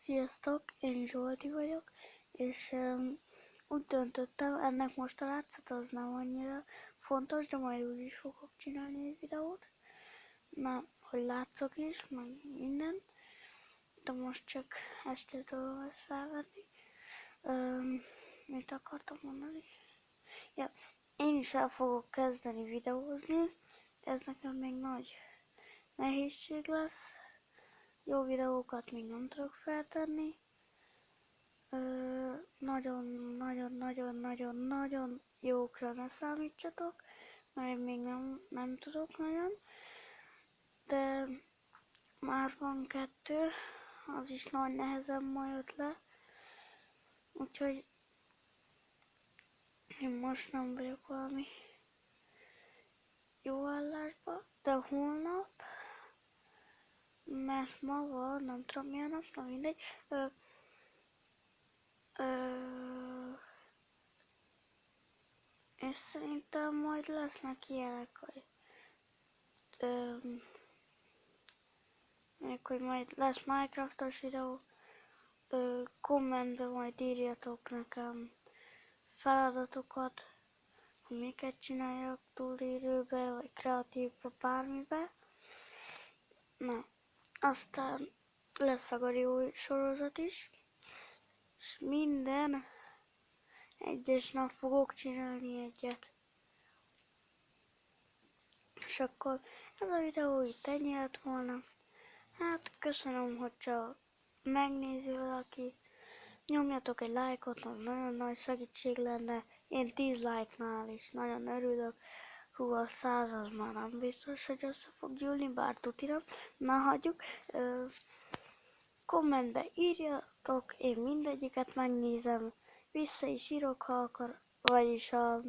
Sziasztok, én Zsolti vagyok, és úgy döntöttem, ennek most a látszat az nem annyira fontos, de majd úgy is fogok csinálni egy videót. Na, hogy látszok is, meg minden, de most csak ezt tudom ezt felvenni. Mit akartam mondani? Ja, én is el fogok kezdeni videózni, ez nekem még nagy nehézség lesz. Jó videókat még nem tudok feltenni. Nagyon jókra ne számítsatok, mert én még nem tudok nagyon. De már van 2, az is nagy nehezen ma jött le. Úgyhogy én most nem vagyok valami jó állásban, de holnap, mert ma van, nem tudom milyen nap, na mindegy. És szerintem majd lesznek ilyenek, hogy majd lesz Minecraftos videó, kommentbe majd írjatok nekem feladatokat, hogy miket csináljak túlélőbe, vagy kreatívba, bármibe. Na, aztán lesz a új sorozat is, és minden egyes nap fogok csinálni egyet. És akkor ez a videó itt ennyi lett volna. Hát köszönöm, hogyha megnézi valaki. Nyomjatok egy lájkot, nagyon nagy segítség lenne. Én 10 like-nál is nagyon örülök. Hú, a 100 az már nem biztos, hogy össze fog gyűlni, bár tutira. Na hagyjuk. Kommentbe írjatok, én mindegyiket megnézem. Vissza is írok, ha akar, vagyis ha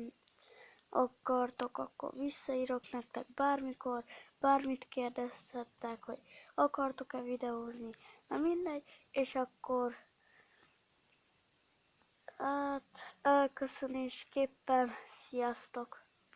akartok, akkor visszaírok nektek bármikor, bármit kérdezhettek, hogy akartok-e videózni, na mindegy, és akkor hát elköszönésképpen sziasztok!